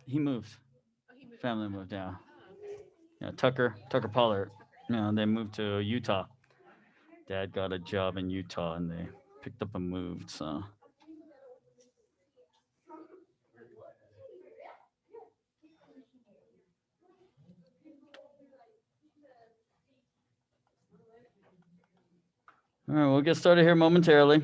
He moved. Family moved. Yeah. Yeah. Tucker Pollard. You know, they moved to Utah. Dad got a job in Utah, and they picked up and moved. So. All right, we'll get started here momentarily.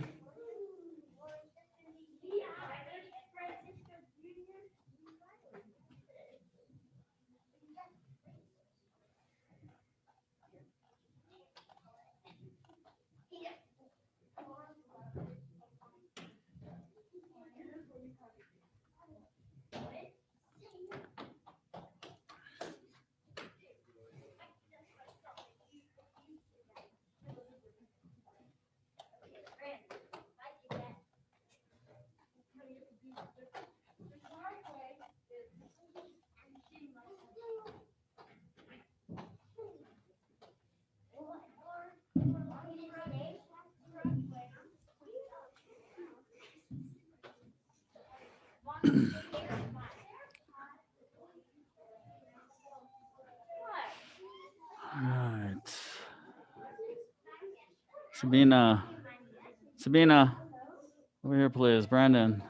All right. Sabina, over here, please. Brandon.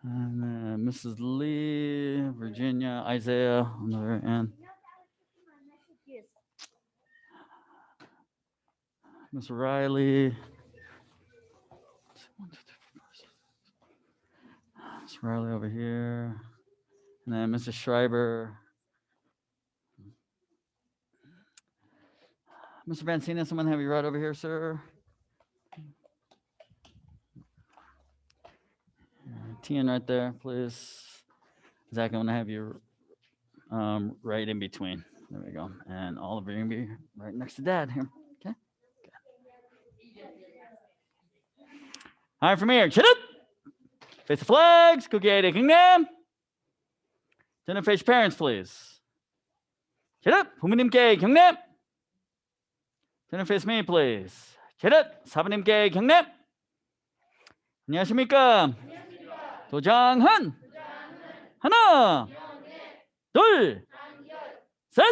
And Mrs. Lee, Virginia, Isaiah on the very end. Miss Riley. Miss Riley over here. And then Mrs. Schreiber. Mr. Vancina, someone have you right over here, sir. Tian right there, please. Zach, I'm gonna have you right in between. There we go. And Oliver, you're gonna be right next to Dad here. Okay. All right, from here. Chin up. Face the flags. Cookie ID Kingdom. Turn and face your parents, please. Chin up. 부모님께 경례. Turn and face me, please. chin up. 사부님께 경례. 안녕하십니까? 도장한. 하나. 둘. 셋.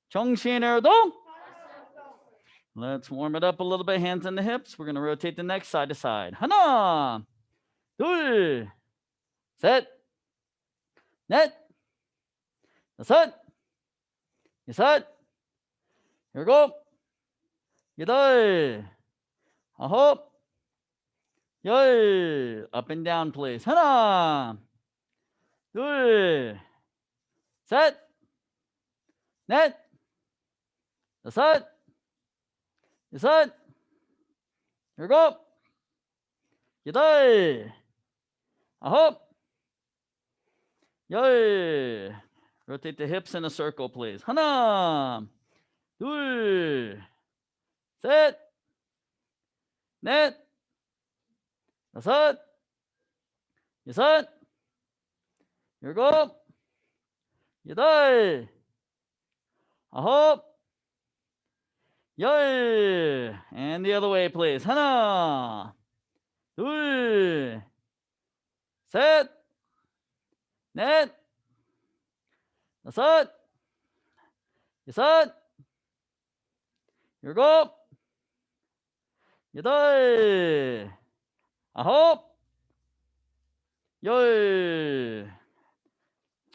정신을동. Let's warm it up a little bit. Hands on the hips. We're going to rotate the neck side to side. 하나. 둘. 셋. 넷. 다섯. 여섯. 일곱. 여덟. 아홉. 열. Up and down, please. 하나. 둘. 셋. 넷. 다섯. 여섯. 일곱. 여덟. 아홉. 열. Rotate the hips in a circle, please. 하나. 둘. 셋. 넷. 다섯. 여섯. 일곱. 여덟. 아홉. 열. And the other way, please. 하나. 둘. 셋. 넷. 다섯. 여섯. 일곱. 여덟. 아홉. 열.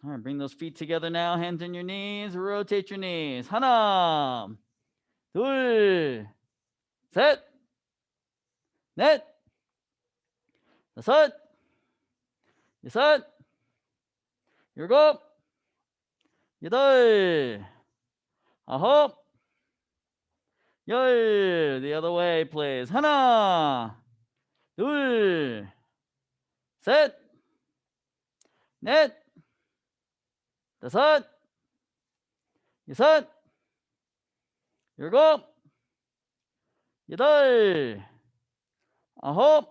All right, bring those feet together now. Hands on your knees. Rotate your knees. 하나. 둘. 셋. 넷. 다섯. 여섯. 일곱. 여덟. 아홉. 열. The other way, please. 하나. 둘. 셋. 넷. 다섯. 여섯. 일곱. 여덟. 아홉.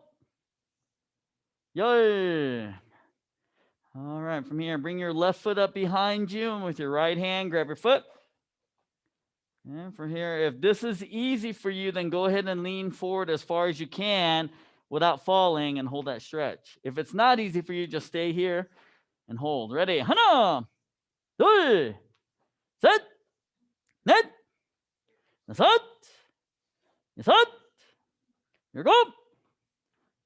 열. All right, from here, bring your left foot up behind you, and with your right hand, grab your foot. And from here, if this is easy for you, then go ahead and lean forward as far as you can. without falling and hold that stretch. If it's not easy for you, just stay here and hold. Ready? 하나, 둘, 셋, 넷, 다섯, 여섯, 일곱,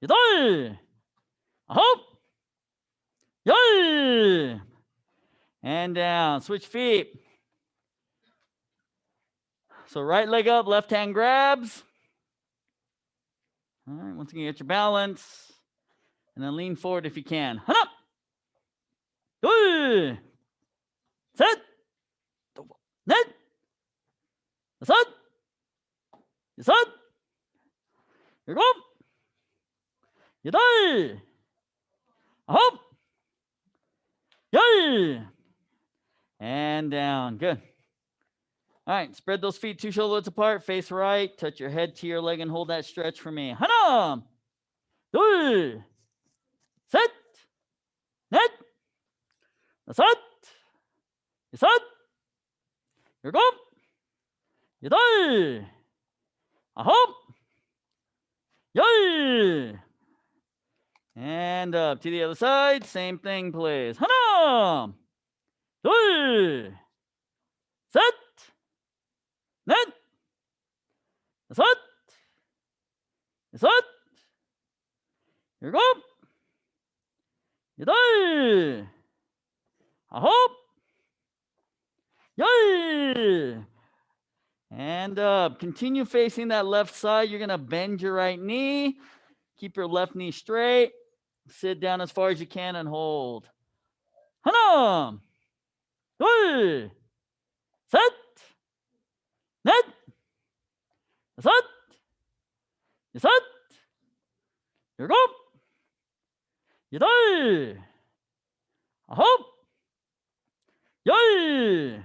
여덟, 아홉, 열. And down. Switch feet. So right leg up, left hand grabs. All right, once again, get your balance. And then lean forward if you can. 하나, 둘, 셋, 넷, 다섯, 여섯, 일곱, 여덟, 아홉, 열. And down. Good. All right, spread those feet 2 shoulder widths apart, face right, touch your head to your leg and hold that stretch for me. 하나, 둘, 셋, 넷, 다섯, 여섯, 일곱, 여덟, 아홉, 열. And up to the other side. Same thing, please. 하나, 둘, 셋, 넷, 다섯, 여섯, 일곱, 여덟, 아홉, 열. And up. Continue facing that left side. You're going to bend your right knee. Keep your left knee straight. Sit down as far as you can and hold. 하나, 둘, 셋, 넷, 다섯, 여섯, 일곱, 여덟, 아홉, 열.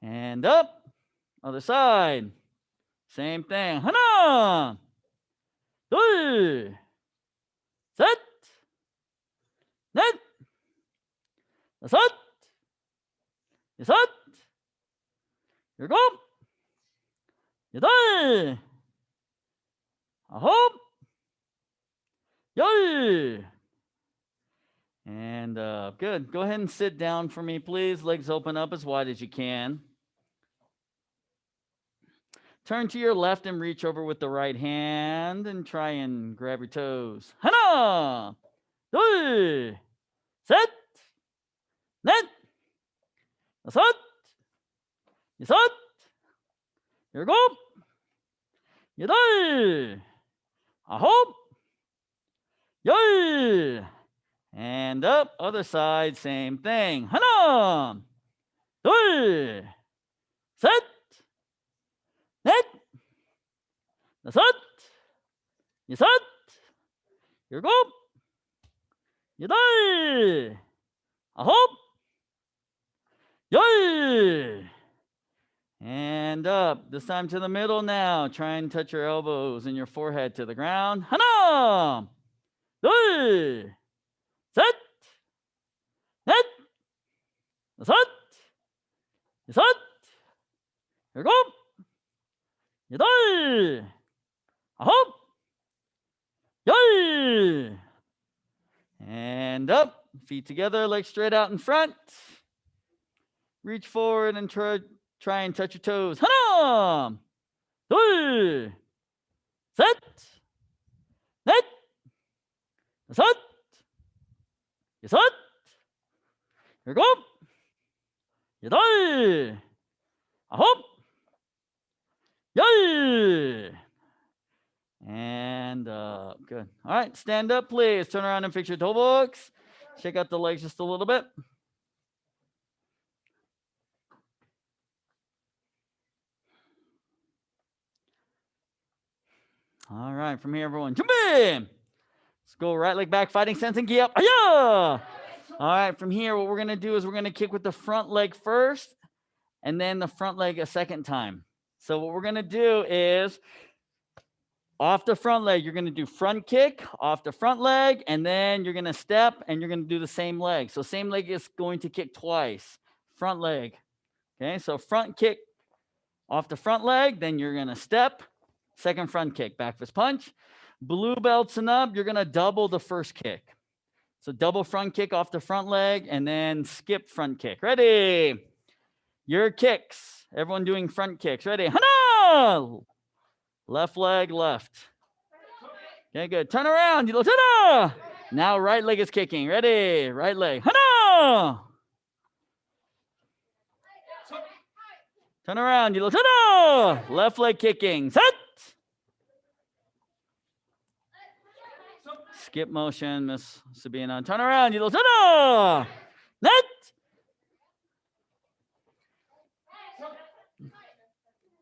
And up. Other side. Same thing. 하나, 둘, 셋, 넷, 다섯, 여섯, 일곱, 여덟, 아홉, 열. And good. Go ahead and sit down for me, please. Legs open up as wide as you can. Turn to your left and reach over with the right hand and try and grab your toes. 하나, 둘, 셋, 넷, 다섯, 여섯, 일곱, 여덟, 아홉, 열. And up. Other side, same thing. 하나, 둘, 셋, 넷, 다섯, 여섯, 일곱, 여덟, 아홉, 열. And up. This time to the middle now. Try and touch your elbows and your forehead to the ground. 하나, 둘, 셋, 넷, 다섯, 여섯, 일곱, 여덟, 아홉, 열. And up. Feet together, legs straight out in front. Reach forward and try and touch your toes. 하나, 둘, 셋, 넷, 다섯, 여섯, 일곱, 여덟, 아홉, 열. And up. Good. All right, stand up, please. Turn around and fix your toe box. Shake out the legs just a little bit. All right, from here, everyone, jump in. Let's go right leg back, fighting stance and gi up. All right, from here, what we're going to do is we're going to kick with the front leg first and then the front leg a second time. So what we're going to do is off the front leg, you're going to do front kick off the front leg, and then you're going to step and you're going to do the same leg. So same leg is going to kick twice, front leg. Okay, so front kick off the front leg, then you're going to step, second front kick, back fist punch. Blue belts and up, you're going to double the first kick. So double front kick off the front leg and then skip front kick. Ready? Your kicks. Everyone doing front kicks. Ready? Hana! Left leg, left. Okay, good. Turn around. Now right leg is kicking. Ready? Right leg. Hana! Turn around. Left leg kicking. Set. Skip motion, Miss Sabina. Turn around. Net.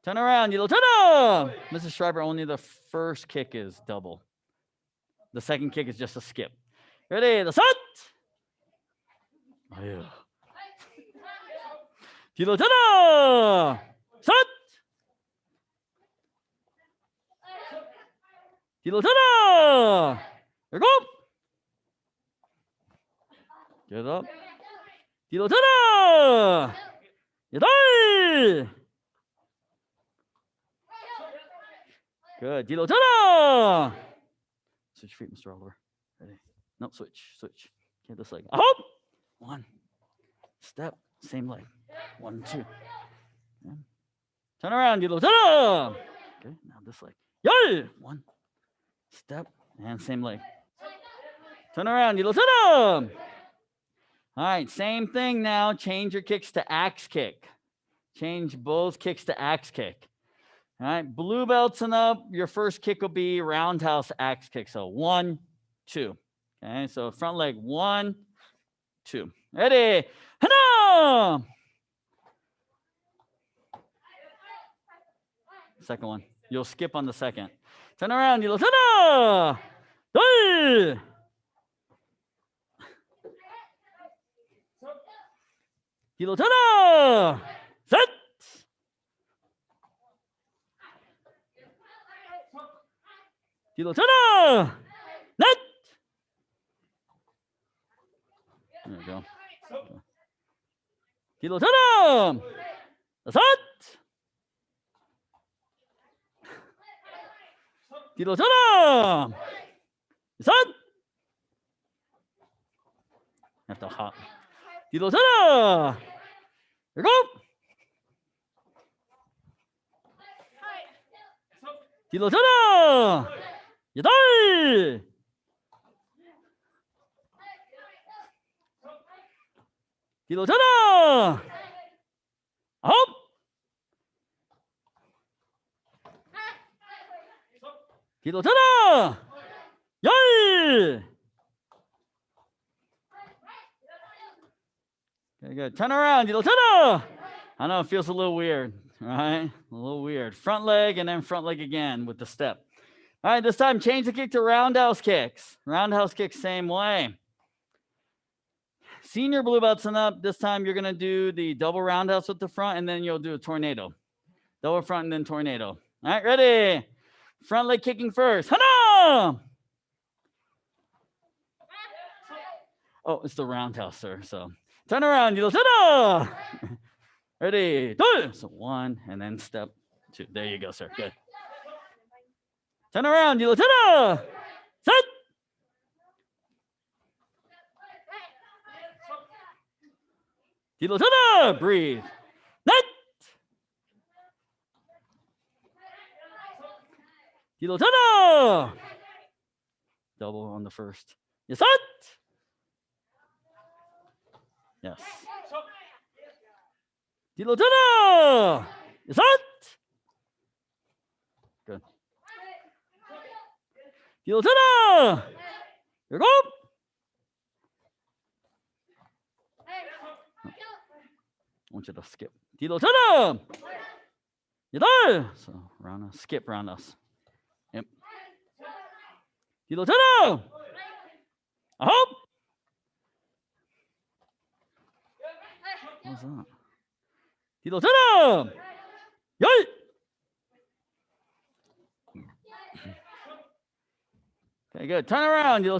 Turn around. Mrs. Schreiber, only the first kick is double. The second kick is just a skip. Ready? The set. Oh, yeah. Set. Here go. Get up. Good. Switch feet, Mr. Oliver. Ready? No, switch. Okay, this leg. Hop. 1. Step. Same leg. 1, 2. Okay. Turn around. Okay, now this leg. 1. Step. And same leg. Turn around. All right, same thing now. Change your kicks to axe kick. Change both kicks to axe kick. All right, blue belts and up, your first kick will be roundhouse axe kick. So 1, 2. Okay, so front leg, 1, 2. Ready? Hana! Second one. You'll skip on the second. Turn around. Hana! Set. Net. There we go. Set. Set. Have to hop. Here go. Yadai. Hop. Yay. Okay, good. Turn around. I know it feels a little weird, right? A little weird. Front leg and then front leg again with the step. All right, this time change the kick to roundhouse kicks. Roundhouse kicks, same way. Senior blue belts and up, this time you're going to do the double roundhouse with the front, and then you'll do a tornado. Double front and then tornado. All right, ready? Front leg kicking first. Hana! Oh, it's the roundhouse, sir. So turn around. Ready? So 1, and then step 2. There you go, sir. Good. Turn around. Set. Breathe. Net. Double on the first. Yes, set. Yes. Yes, set. Good. Here go. I want you to skip. So round, skip round us. Yep. I hope. What's that? Yay! Okay, good. Turn around. All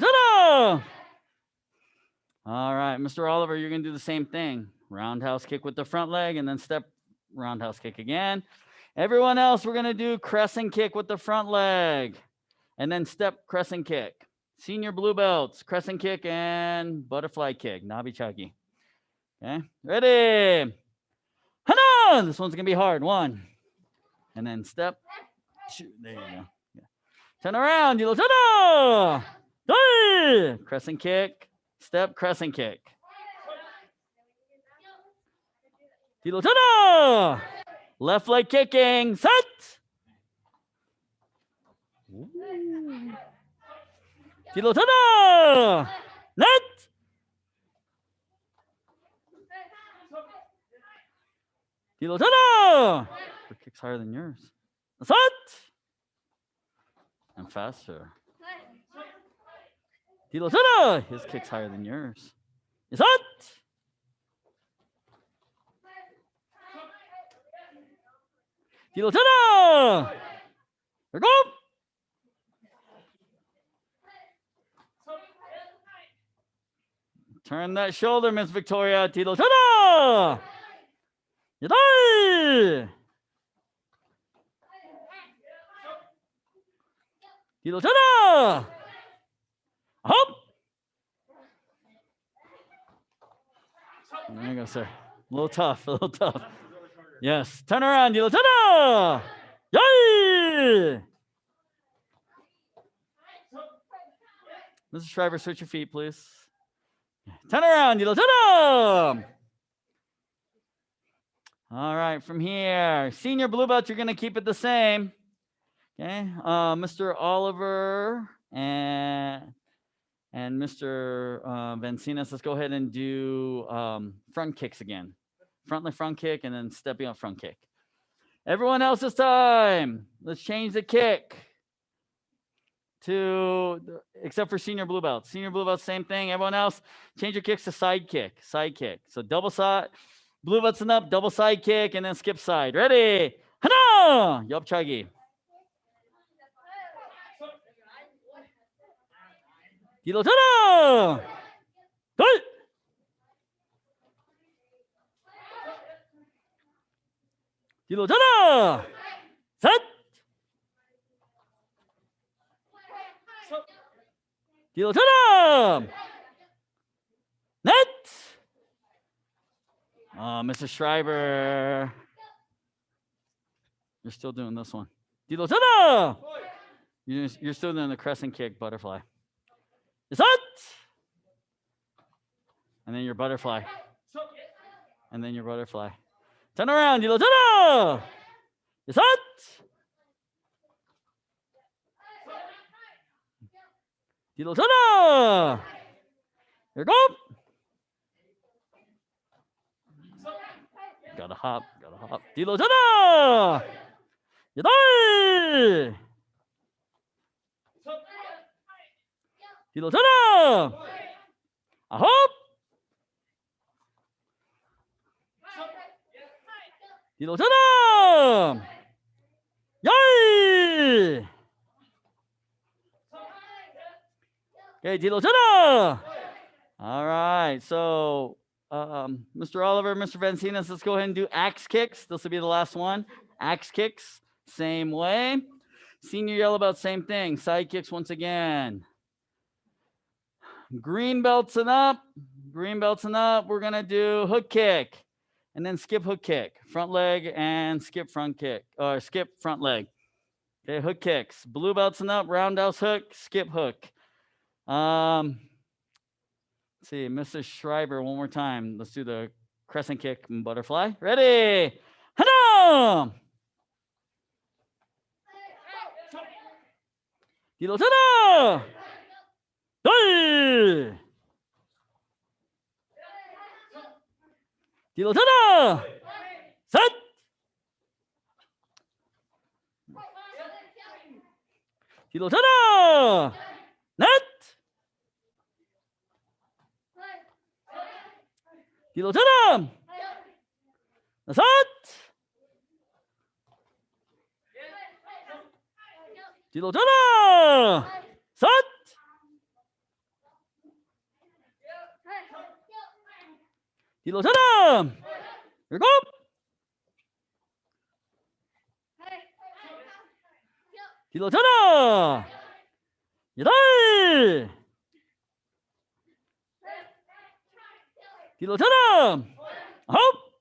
right, Mr. Oliver, you're going to do the same thing. Roundhouse kick with the front leg and then step roundhouse kick again. Everyone else, we're going to do crescent kick with the front leg. and then step, crescent kick. Senior blue belts, crescent kick and butterfly kick, nabi chagi. Okay, ready? Hana! This one's gonna be hard. 1, and then step. There you go. Yeah. Turn around, Dilotana! 3, crescent kick, step, crescent kick. Dilotana! Left leg kicking, set! Dilotana! Net! Dilotana! Her kick's higher than yours. Set! And faster. Dilotana! His kick's higher than yours. Set! Dilotana! Here go! Turn that shoulder, Miss Victoria. Dilotana! Yadai! Dilotana! Hop! There you go, sir. A little tough, a little tough. Yes. Turn around, Dilotana! Yay! Mrs. Shriver, switch your feet, please. Turn around, Dilotana! All right, from here, senior blue belt, you're going to keep it the same. Okay, Mr. Oliver and Mr. Vancinas, let's go ahead and do front kicks again. Front kick and then stepping up front kick. Everyone else's time. Let's change the kick to, except for senior blue belts. Senior blue belts, same thing. Everyone else, change your kicks to side kick. So double side. Blue belts and up, double side kick, and then skip side. Ready? Hana! Yop chagi. Dilotana! Good! Dilotana! Set! Dilotana! Net! Mr. Schreiber. You're still doing this one. Dilotana! You're still doing the crescent kick butterfly. Is that? And then your butterfly. And then your butterfly. Turn around, Dilotana! Is that? Dilotana! Here go! Gotta hop. Dilotana! Yadai! Dilotana! A hop! Dilotana! Yay! Okay, Dilotana! All right, so Mr. Oliver, Mr. Vancinas, let's go ahead and do axe kicks. This will be the last one. Axe kicks, same way. Senior yellow belt, same thing. Side kicks once again. Green belts and up. We're gonna do hook kick and then skip hook kick. Front leg and skip front kick, or skip front leg. Okay, hook kicks. Blue belts and up, roundhouse hook, skip hook. Let's see, Mrs. Schreiber, one more time. Let's do the crescent kick and butterfly. Ready? Hana! Dilotana! Hey! Dilotana! Set! Dilotana! Net! Dilotana! Set! Dilotana! Set! Dilotana! Here go! Dilotana! 여덟. 뒤로 전환. 아홉.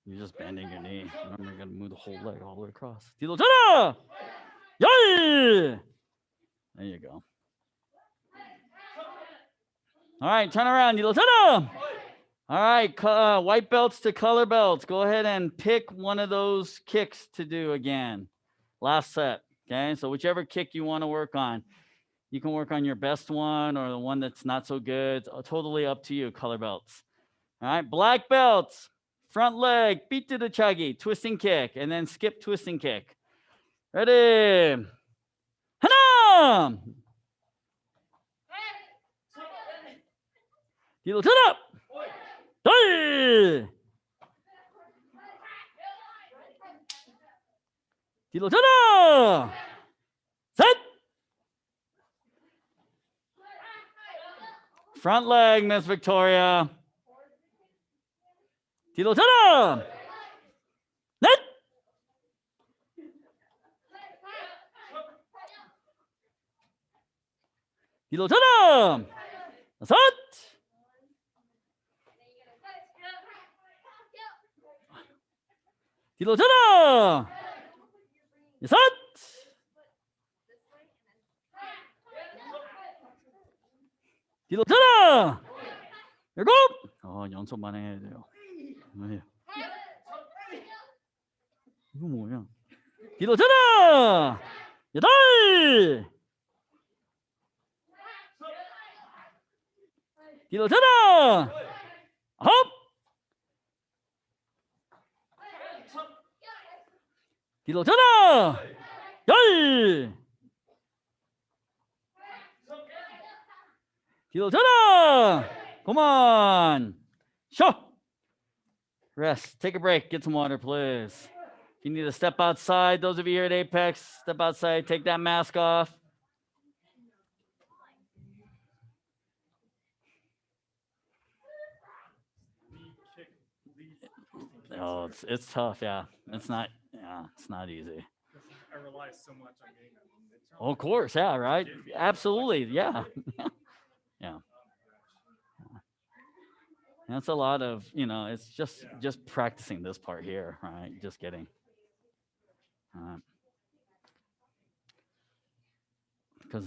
You're just bending your knee. Remember, you're gonna move the whole leg all the way across. 뒤로 전환. 열. There you go. All right, turn around. 뒤로 전환. All right, white belts to color belts. Go ahead and pick one of those kicks to do again. Last set. Okay, so whichever kick you want to work on. You can work on your best one or the one that's not so good. It's totally up to you, color belts. All right, black belts. Front leg, beat to the chagi, twisting kick, and then skip twisting kick. Ready? 하나! 뒤로 전업! 둘! 뒤로 전업! 셋! Front leg, Miss Victoria. 뒤로 전업! 넷! 뒤로 전업! 다섯! 뒤로 전업! 여섯! 뒤로 전업! 일곱! 연속만 해야 돼요. 이거 뭐야? 뒤로 전업! 여덟! 뒤로 전업! 아홉! 뒤로 전업! 열! 뒤로 전업! Come on! Show! Rest. Take a break. Get some water, please. If you need to step outside, those of you here at Apex, step outside, take that mask off. Oh, it's tough, yeah. It's not easy. I rely so much on getting that. Oh, of course, yeah, right? Absolutely, yeah. Yeah. That's a lot of, it's just practicing this part here, right? Just getting. Because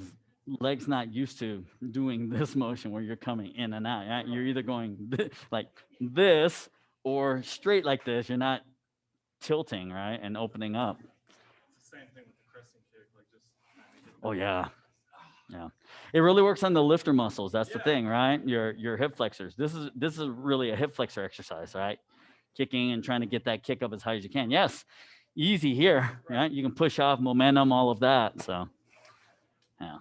leg's not used to doing this motion where you're coming in and out. Right? You're either going like this or straight like this. You're not tilting, right? And opening up. It's the same thing with the crescent kick, like just. Oh yeah. Yeah. It really works on the lifter muscles. That's the thing, right? Your hip flexors. This is really a hip flexor exercise, right? Kicking and trying to get that kick up as high as you can. Yes. Easy here, right? You can push off momentum, all of that. So yeah.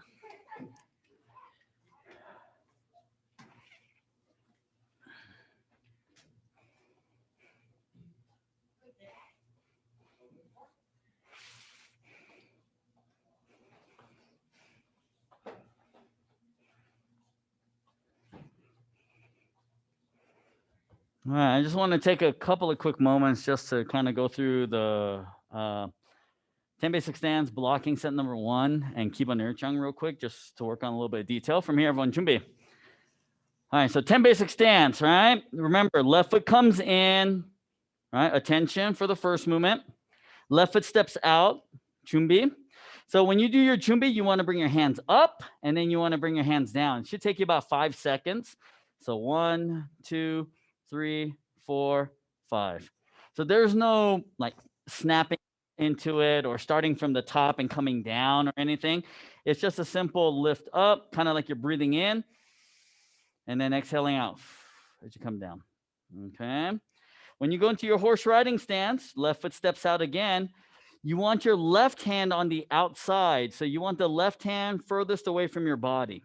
All right, I just want to take a couple of quick moments just to kind of go through the 10 basic stands, blocking set number 1, and keep on air chung real quick, just to work on a little bit of detail. From here, everyone, 준비. All right, so 10 basic stance, right? Remember, left foot comes in, right? Attention for the first movement. Left foot steps out, 준비. So when you do your 준비, you want to bring your hands up, and then you want to bring your hands down. It should take you about 5 seconds. So 1, 2, 3, 4, 5. So there's no like snapping into it or starting from the top and coming down or anything. It's just a simple lift up, kind of like you're breathing in and then exhaling out as you come down. Okay. When you go into your horse riding stance, left foot steps out again. You want your left hand on the outside. So you want the left hand furthest away from your body.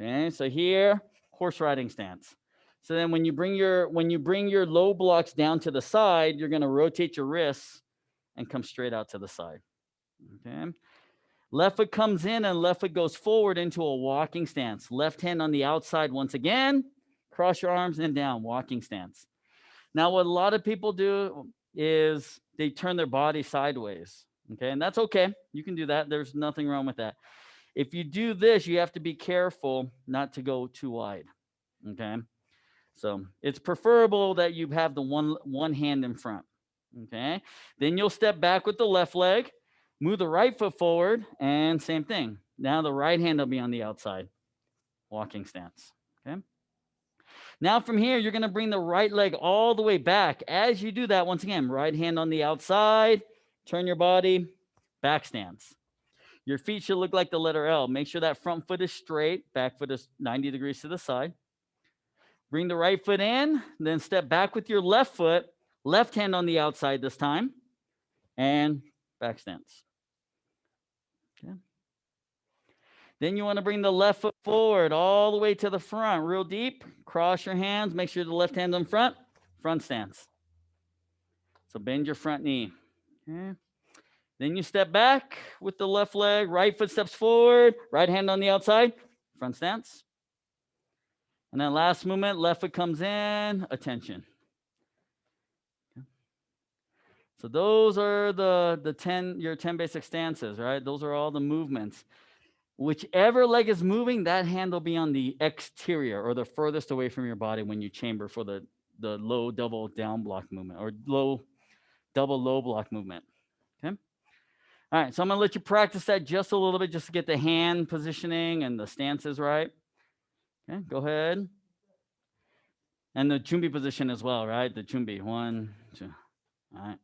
Okay. So here, horse riding stance. So then when you bring your low blocks down to the side, you're going to rotate your wrists and come straight out to the side. Okay. Left foot comes in and left foot goes forward into a walking stance. Left hand on the outside once again, cross your arms and down, walking stance. Now, what a lot of people do is they turn their body sideways. Okay, and that's okay. You can do that. There's nothing wrong with that. If you do this, you have to be careful not to go too wide. Okay, so it's preferable that you have the one hand in front. Okay, then you'll step back with the left leg, move the right foot forward, and same thing. Now the right hand will be on the outside, walking stance. Okay. Now from here, you're going to bring the right leg all the way back. As you do that, once again, right hand on the outside, turn your body, back stance. Your feet should look like the letter L. Make sure that front foot is straight, back foot is 90 degrees to the side. Bring the right foot in, then step back with your left foot, left hand on the outside this time, and back stance. Okay. Then you want to bring the left foot forward all the way to the front, real deep. Cross your hands, make sure the left hand's in front stance. So bend your front knee. Okay. Then you step back with the left leg, right foot steps forward, right hand on the outside, front stance. And then last movement, left foot comes in, attention. Okay. So those are your 10 basic stances, right? Those are all the movements. Whichever leg is moving, that hand will be on the exterior or the furthest away from your body when you chamber for the low double down block movement or low double low block movement. Okay. All right, so I'm going to let you practice that just a little bit just to get the hand positioning and the stances right. Okay, go ahead. And the chumbi position as well, right? The chumbi, 1, 2. All right.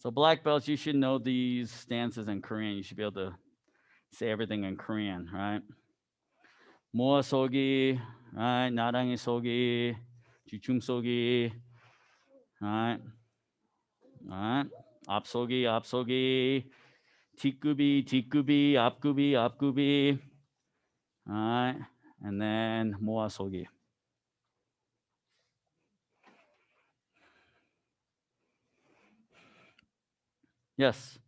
So black belts, you should know these stances in Korean. You should be able to say everything in Korean, right? Moa sogi, right? Narangi sogi, juchum sogi, right? All right. 앞서기, 앞서기, 뒷구비, 뒷구비, 앞구비, 앞구비. All right. And then 모아서기. Yes.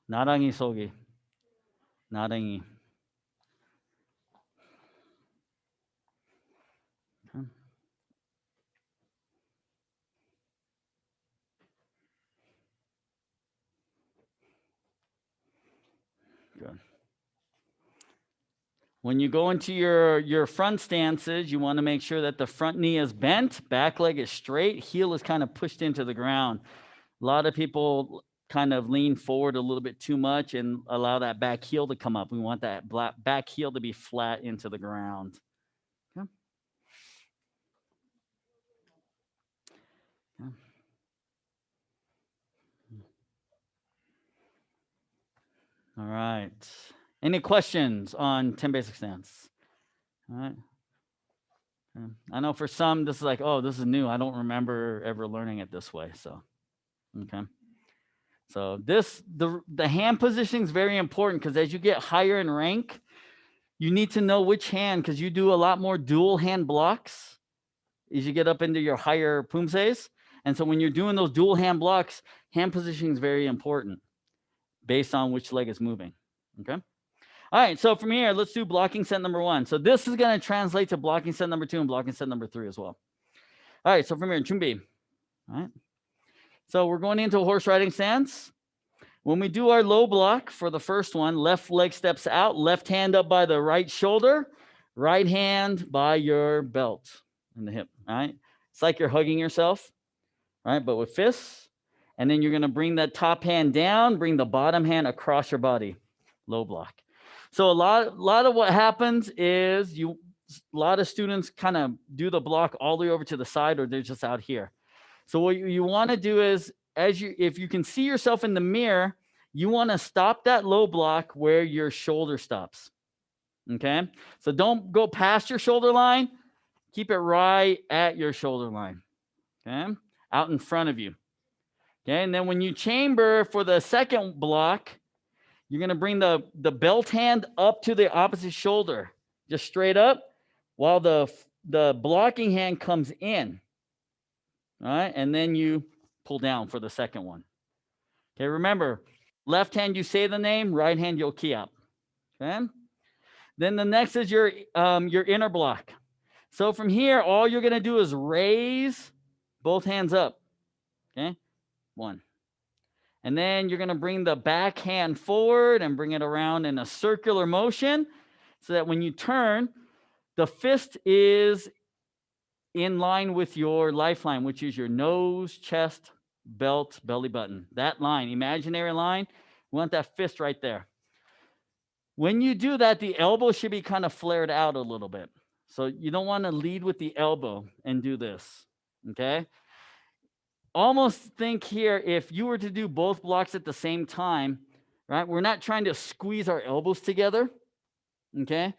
나랑이 서기. 나랑이. Okay. Good. When you go into your front stances, you want to make sure that the front knee is bent, back leg is straight, heel is kind of pushed into the ground. A lot of people kind of lean forward a little bit too much and allow that back heel to come up. We want that back heel to be flat into the ground. Okay. Okay. All right. Any questions on 10 basic stance? All right. Okay. I know for some, this is like, oh, this is new. I don't remember ever learning it this way. So, okay. So the hand positioning is very important because as you get higher in rank, you need to know which hand because you do a lot more dual hand blocks as you get up into your higher Poomsaes. And so when you're doing those dual hand blocks, hand positioning is very important based on which leg is moving. Okay. All right, so from here, let's do blocking set number 1. So this is going to translate to blocking set number 2 and blocking set number 3 as well. All right, so from here, chumbi. All right. So we're going into a horse riding stance. When we do our low block for the first one, left leg steps out, left hand up by the right shoulder, right hand by your belt in the hip. All right. It's like you're hugging yourself, right? But with fists. And then you're going to bring that top hand down, bring the bottom hand across your body, low block. So a lot of what happens is a lot of students kind of do the block all the way over to the side or they're just out here. So what you want to do is if you can see yourself in the mirror, you want to stop that low block where your shoulder stops. Okay. So don't go past your shoulder line. Keep it right at your shoulder line. Okay. Out in front of you. Okay. And then when you chamber for the second block, you're going to bring the belt hand up to the opposite shoulder, just straight up, while the blocking hand comes in. All right, and then you pull down for the second one. Okay, remember, left hand you say the name, right hand you'll key up. Okay. Then the next is your inner block. So from here, all you're going to do is raise both hands up. Okay, 1. And then you're going to bring the back hand forward and bring it around in a circular motion so that when you turn, the fist is in line with your lifeline, which is your nose, chest, belt, belly button. That line, imaginary line, we want that fist right there. When you do that, the elbow should be kind of flared out a little bit. So you don't want to lead with the elbow and do this, okay? Almost think here, if you were to do both blocks at the same time, right? We're not trying to squeeze our elbows together, okay?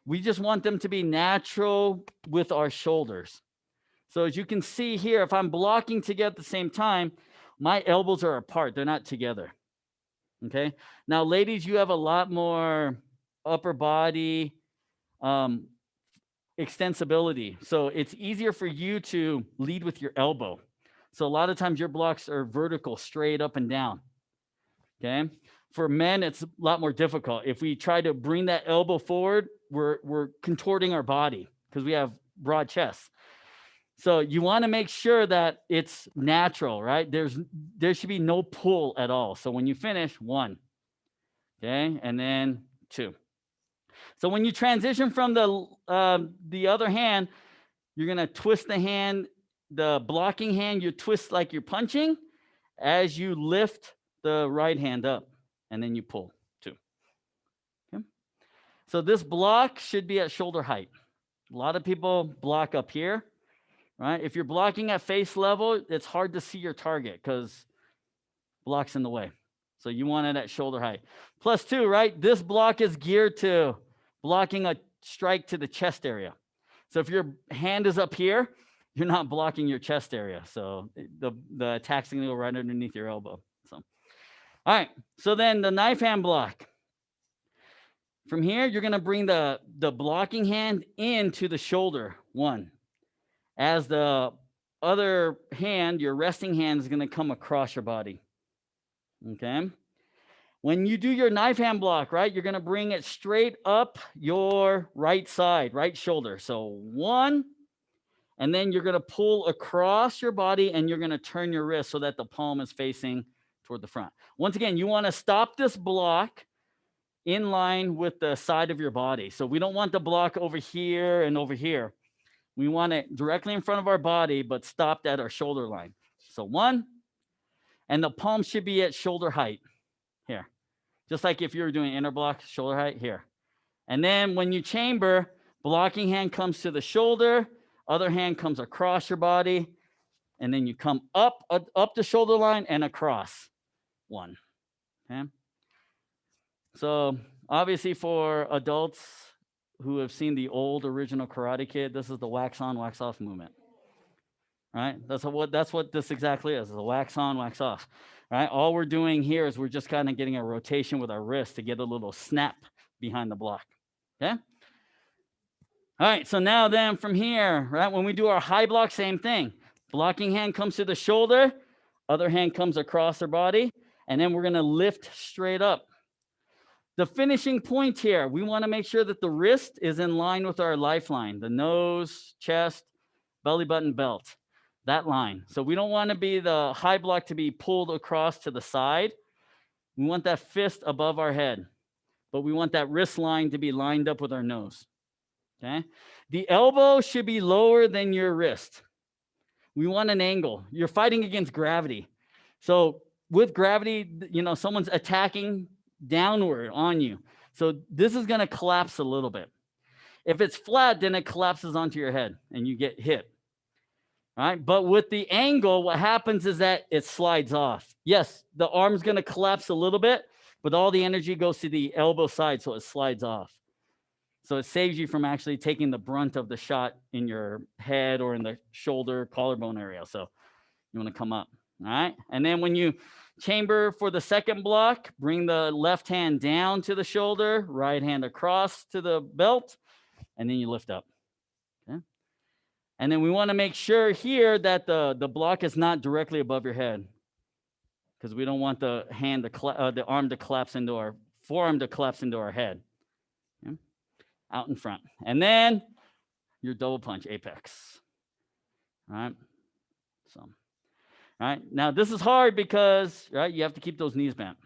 We just want them to be natural with our shoulders. So as you can see here, if I'm blocking together at the same time, my elbows are apart. They're not together, okay? Now, ladies, you have a lot more upper body extensibility. So it's easier for you to lead with your elbow. So a lot of times your blocks are vertical, straight up and down, okay? For men, it's a lot more difficult. If we try to bring that elbow forward, we're contorting our body because we have broad chests. So you want to make sure that it's natural, right? There should be no pull at all. So when you finish, 1, okay, and then 2. So when you transition from the other hand, you're gonna twist the hand, the blocking hand. You twist like you're punching as you lift the right hand up, and then you pull 2. Okay. So this block should be at shoulder height. A lot of people block up here. Right? If you're blocking at face level, it's hard to see your target because block's in the way. So you want it at shoulder height. Plus 2, right? This block is geared to blocking a strike to the chest area. So if your hand is up here, you're not blocking your chest area. So the attack's going to go right underneath your elbow. So, all right. So then the knife hand block. From here, you're going to bring the blocking hand into the shoulder. 1. As the other hand, your resting hand is going to come across your body. Okay. When you do your knife hand block, right, you're going to bring it straight up your right side, right shoulder. So 1, and then you're going to pull across your body and you're going to turn your wrist so that the palm is facing toward the front. Once again, you want to stop this block in line with the side of your body. So we don't want the block over here and over here. We want it directly in front of our body, but stopped at our shoulder line. So 1, and the palm should be at shoulder height here. Just like if you were doing inner block, shoulder height here. And then when you chamber, blocking hand comes to the shoulder, other hand comes across your body, and then you come up the shoulder line and across 1. Okay. So obviously for adults who have seen the old original Karate Kid, this is the wax on, wax off movement, right? That's what this exactly is, a wax on, wax off, right? All we're doing here is we're just kind of getting a rotation with our wrist to get a little snap behind the block, okay? All right, so now then from here, right, when we do our high block, same thing. Blocking hand comes to the shoulder, other hand comes across their body, and then we're gonna lift straight up. The finishing point here, we want to make sure that the wrist is in line with our lifeline, the nose, chest, belly button, belt, that line. So we don't want to be the high block to be pulled across to the side. We want that fist above our head, but we want that wrist line to be lined up with our nose, okay? The elbow should be lower than your wrist. We want an angle. You're fighting against gravity. So with gravity, someone's attacking downward on you. So this is going to collapse a little bit. If it's flat, then it collapses onto your head and you get hit. All right. But with the angle, what happens is that it slides off. Yes, the arm's going to collapse a little bit, but all the energy goes to the elbow side, so it slides off. So it saves you from actually taking the brunt of the shot in your head or in the shoulder, collarbone area. So you want to come up. All right. And then when you chamber for the second block, bring the left hand down to the shoulder, right hand across to the belt, and then you lift up. Okay. And then we want to make sure here that the block is not directly above your head, because we don't want the arm to collapse into our forearm to collapse into our head. Okay. Out in front. And then your double punch apex. All right. So Right? Now, this is hard because, right, you have to keep those knees bent.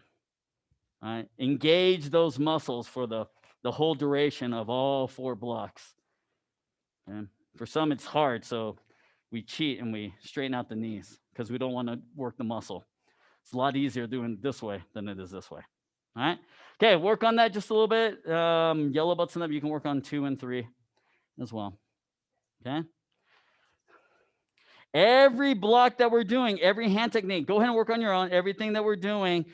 Right? Engage those muscles for the whole duration of all 4 blocks. And for some, it's hard, so we cheat and we straighten out the knees because we don't want to work the muscle. It's a lot easier doing it this way than it is this way. All right. Okay, work on that just a little bit. Yellow belts and up, you can work on 2 and 3 as well. Okay. Every block that we're doing, every hand technique, go ahead and work on your own. Everything that we're doing,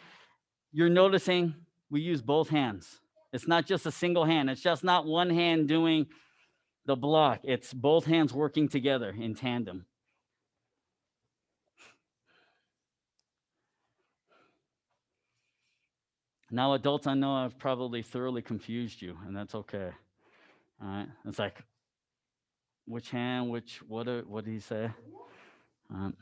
you're noticing we use both hands. It's not just a single hand. It's just not one hand doing the block. It's both hands working together in tandem. Now, adults, I know I've probably thoroughly confused you, and that's okay. All right. It's like, which hand, what did he say? So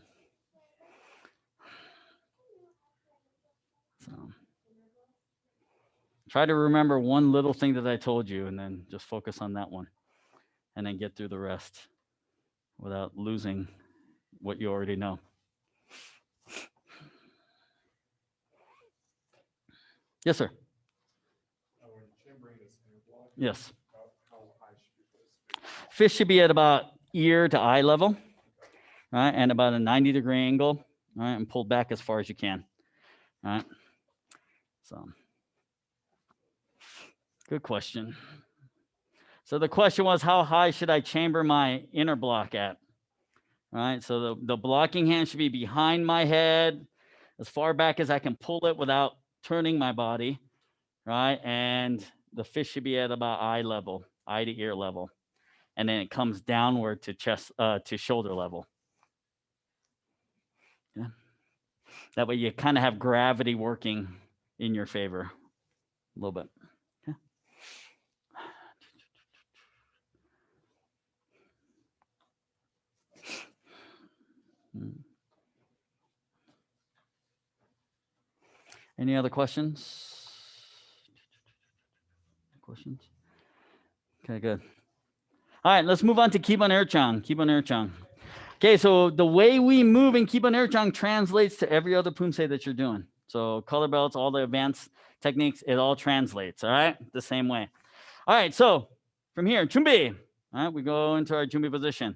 try to remember one little thing that I told you and then just focus on that one and then get through the rest without losing what you already know. Yes, sir. When chambering this air block, Yes. how high should we put his Fish should be at about ear to eye level, right? And about a 90-degree angle, right? And pulled back as far as you can, right? So, good question. So the question was, how high should I chamber my inner block at? Right? So the blocking hand should be behind my head, as far back as I can pull it without turning my body, right? And the fish should be at about eye level, eye to ear level. And then it comes downward to chest, to shoulder level. Yeah. That way you kind of have gravity working in your favor a little bit. Okay. Any other questions? Questions? Okay, good. All right, let's move on to Kibon Erchang. Kibon Erchang. Okay, so the way we move in Kibon Erchang translates to every other Poomsae that you're doing. So color belts, all the advanced techniques, it all translates, all right? The same way. All right, so from here, Chumbi. All right, we go into our Chumbi position.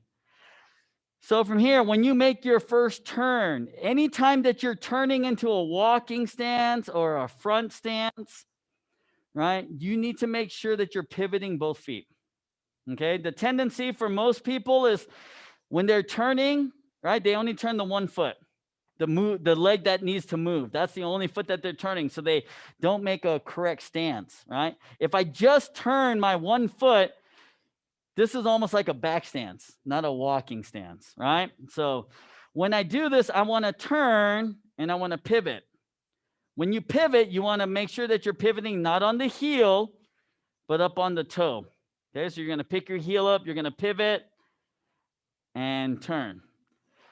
So from here, when you make your first turn, anytime that you're turning into a walking stance or a front stance, right, you need to make sure that you're pivoting both feet. Okay, the tendency for most people is when they're turning, right, they only turn the one foot, the leg that needs to move. That's the only foot that they're turning. So they don't make a correct stance, right? If I just turn my one foot, this is almost like a back stance, not a walking stance, right? So when I do this, I want to turn and I want to pivot. When you pivot, you want to make sure that you're pivoting not on the heel, but up on the toe. Okay, so you're going to pick your heel up, you're going to pivot and turn.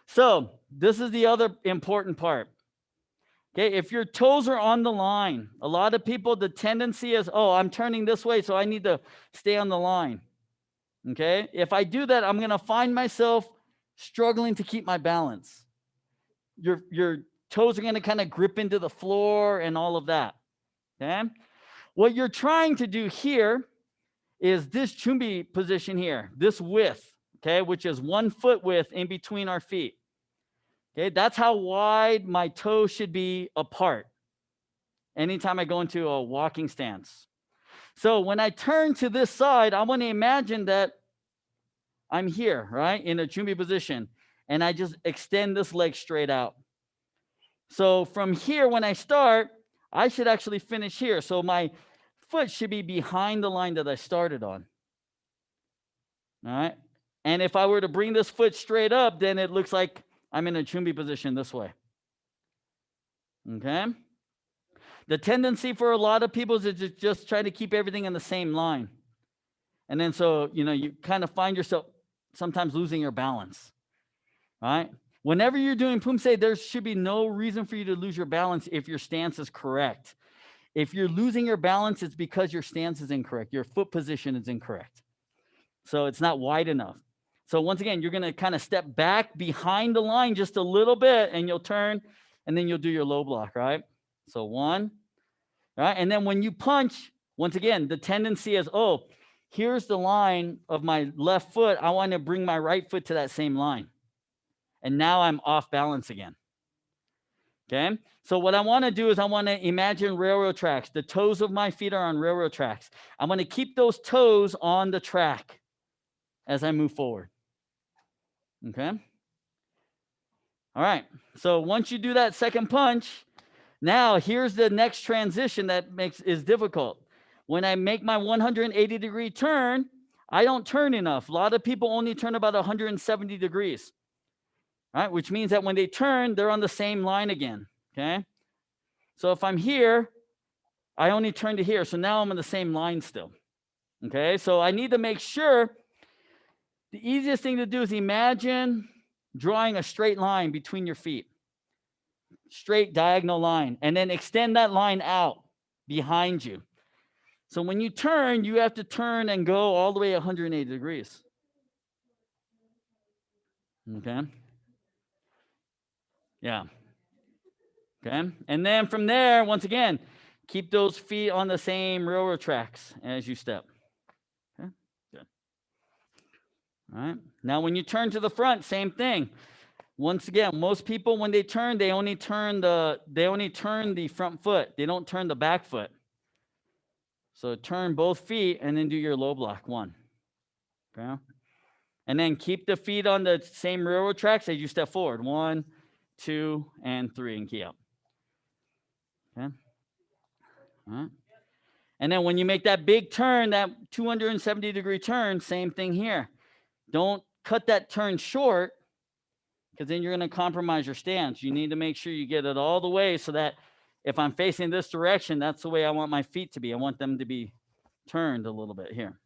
So this is the other important part. Okay, if your toes are on the line, a lot of people, the tendency is, oh, I'm turning this way, so I need to stay on the line. Okay, if I do that, I'm going to find myself struggling to keep my balance. Your toes are going to kind of grip into the floor and all of that. Okay, what you're trying to do here is this chumbi position here, this width, okay, which is 1 foot width in between our feet. Okay, that's how wide my toes should be apart anytime I go into a walking stance. So when I turn to this side, I want to imagine that I'm here, right, in a chumbi position, and I just extend this leg straight out. So from here, when I start, I should actually finish here. So my foot should be behind the line that I started on. All right. And if I were to bring this foot straight up, then it looks like I'm in a chumbi position this way. Okay. The tendency for a lot of people is to just try to keep everything in the same line. And then so, you kind of find yourself sometimes losing your balance. Right. Whenever you're doing Poomsae, there should be no reason for you to lose your balance if your stance is correct. If you're losing your balance, it's because your stance is incorrect. Your foot position is incorrect. So it's not wide enough. So once again, you're going to kind of step back behind the line just a little bit, and you'll turn, and then you'll do your low block, right? So 1, right? And then when you punch, once again, the tendency is, oh, here's the line of my left foot. I want to bring my right foot to that same line. And now I'm off balance again. Okay? So what I want to do is I want to imagine railroad tracks. The toes of my feet are on railroad tracks. I'm going to keep those toes on the track as I move forward. Okay? All right. So once you do that second punch, now here's the next transition that is difficult. When I make my 180-degree turn, I don't turn enough. A lot of people only turn about 170 degrees. All right, which means that when they turn, they're on the same line again. Okay? So if I'm here, I only turn to here. So now I'm on the same line still. Okay? So I need to make sure. The easiest thing to do is imagine drawing a straight line between your feet. Straight diagonal line. And then extend that line out behind you. So when you turn, you have to turn and go all the way 180 degrees. Okay? Yeah. Okay? And then from there, once again, keep those feet on the same railroad tracks as you step. Okay? Good. All right. Now, when you turn to the front, same thing. Once again, most people, when they turn, they only turn the front foot. They don't turn the back foot. So turn both feet and then do your low block 1. Okay? And then keep the feet on the same railroad tracks as you step forward. 1, 2, and 3, and key up. Okay? All right. And then when you make that big turn, that 270-degree turn, same thing here. Don't cut that turn short, because then you're going to compromise your stance. You need to make sure you get it all the way so that if I'm facing this direction, that's the way I want my feet to be. I want them to be turned a little bit here.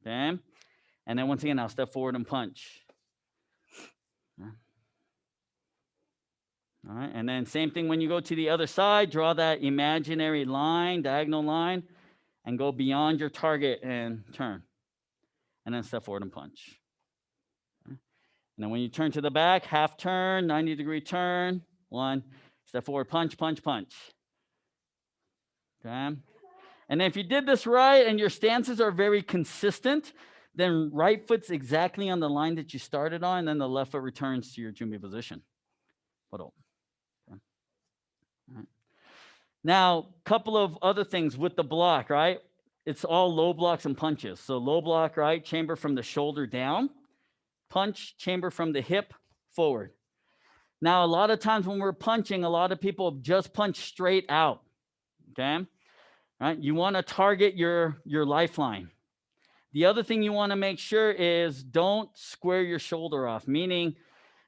Okay? And then once again, I'll step forward and punch. All right. And then same thing when you go to the other side, draw that imaginary line, diagonal line, and go beyond your target and turn. And then step forward and punch. Okay? And then when you turn to the back, half turn, 90-degree turn, 1, step forward, punch, punch, punch. Okay? And then if you did this right and your stances are very consistent, then right foot's exactly on the line that you started on, and then the left foot returns to your Junbi position. Okay. Right. Now, a couple of other things with the block, right? It's all low blocks and punches. So low block, right? Chamber from the shoulder down. Punch, chamber from the hip forward. Now, a lot of times when we're punching, a lot of people just punch straight out. Okay? Right? You want to target your lifeline. The other thing you want to make sure is don't square your shoulder off, meaning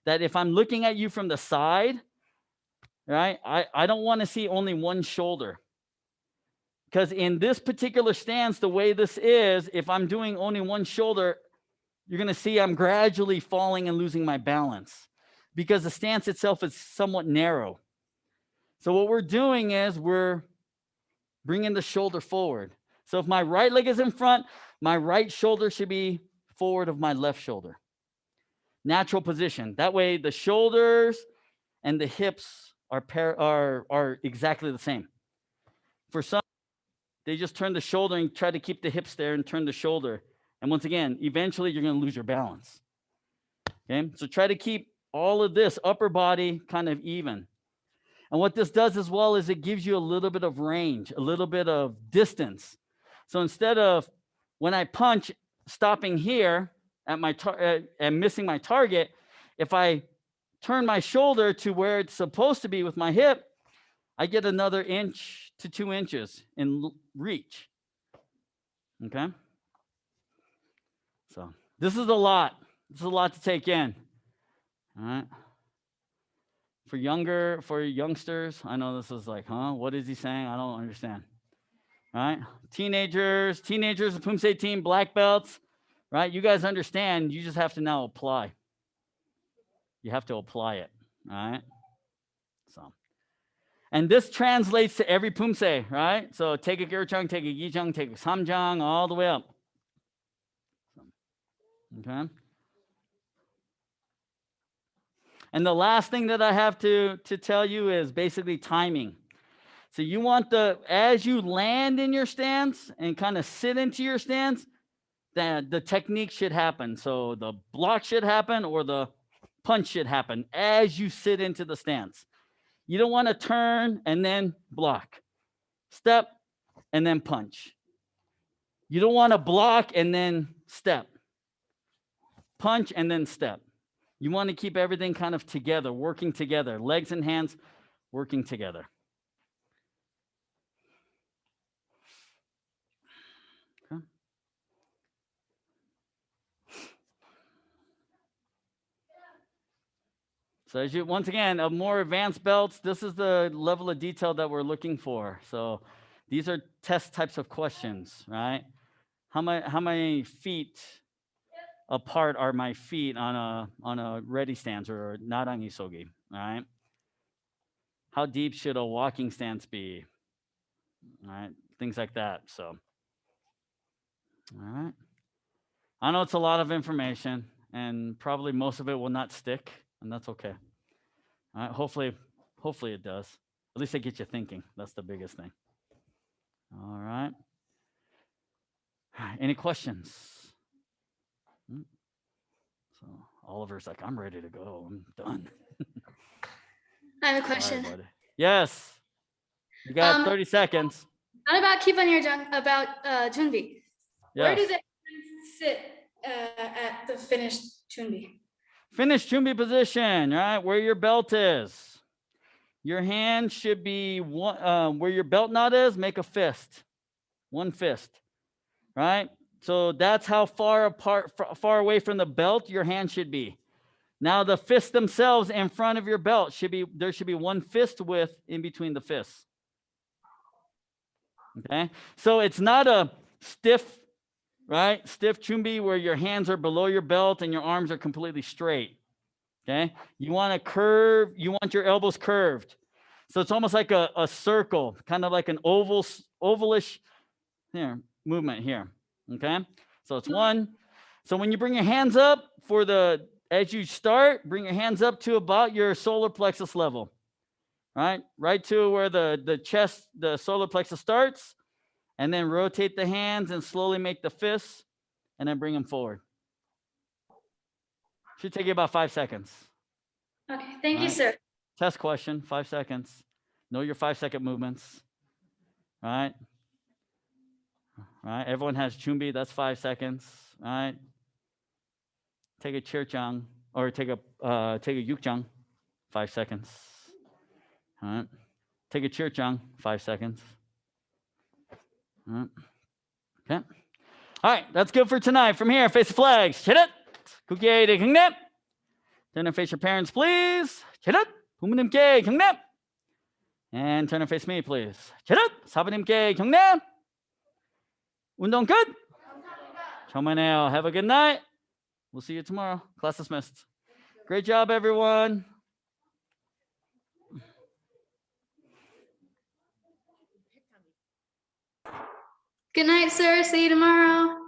that if I'm looking at you from the side, right, I don't want to see only one shoulder. Because in this particular stance, the way this is, if I'm doing only one shoulder, you're going to see I'm gradually falling and losing my balance because the stance itself is somewhat narrow. So what we're doing is we're bringing the shoulder forward. So if my right leg is in front, my right shoulder should be forward of my left shoulder. Natural position. That way the shoulders and the hips are exactly the same. For some, they just turn the shoulder and try to keep the hips there and turn the shoulder. And once again, eventually you're going to lose your balance. Okay, so try to keep all of this upper body kind of even. And what this does as well is it gives you a little bit of range, a little bit of distance. So instead of when I punch, stopping here at my and missing my target, if I turn my shoulder to where it's supposed to be with my hip, I get another 1 to 2 inches in reach. Okay? So this is a lot. This is a lot to take in. All right? For youngsters, I know this is like, huh? What is he saying? I don't understand. All right? Teenagers, the Poomsae team, black belts, right? You guys understand. You just have to now apply. You have to apply it. All right? So, and this translates to every Poomsae, right? So take a Gyeochang, take a Yichang, take a Samjang, all the way up. Okay? And the last thing that I have to tell you is basically timing. So you want as you land in your stance and kind of sit into your stance, that the technique should happen. So the block should happen or the punch should happen as you sit into the stance. You don't want to turn and then block, step, and then punch. You don't want to block and then step, punch, and then step. You want to keep everything kind of together, working together, legs and hands working together. Okay. So as you, once again, of more advanced belts, this is the level of detail that we're looking for. So these are test types of questions, right? How many feet apart are my feet on a ready stance or narangi sogi, right? How deep should a walking stance be? Right? Things like that. So, all right. I know it's a lot of information and probably most of it will not stick, and that's okay. All right. Hopefully it does. At least it gets you thinking. That's the biggest thing. All right. Any questions? So Oliver's like, I'm ready to go. I'm done. I have a question. Sorry, buddy. Yes. You got 30 seconds. Not about about Junbi. Where do Yes. they sit at the finished Junbi? Finish Chumbi position, right? Where your belt is. Your hand should be one, where your belt knot is, make a fist. One fist, right? So that's how far away from the belt your hand should be. Now the fists themselves in front of your belt there should be one fist width in between the fists. Okay, so it's not a stiff, right? Stiff chumbi where your hands are below your belt and your arms are completely straight. Okay, you want to curve, you want your elbows curved. So it's almost like a circle, kind of like an ovalish here, movement here. Okay, so it's one. So when you bring your hands up as you start, bring your hands up to about your solar plexus level. Right to where the chest, the solar plexus starts, and then rotate the hands and slowly make the fists, and then bring them forward. Should take you about 5 seconds. Okay, thank you, sir. Test question, 5 seconds. Know your 5-second movements. Right? Everyone has chumbi, that's 5 seconds. Right? Take a chirchang or take a yukchang, 5 seconds. All right. Take a chirchang, 5 seconds. All right. Okay. All right, that's good for tonight. From here, face the flags. Chidit. Kukiye 경례. Turn and face your parents, please. chidit. 부모님께 경례. And turn and face me, please. chidit. 사부님께 경례. 운동 끝. 정말요. Have a good night. We'll see you tomorrow. Class dismissed. Great job, everyone. Good night, sir. See you tomorrow.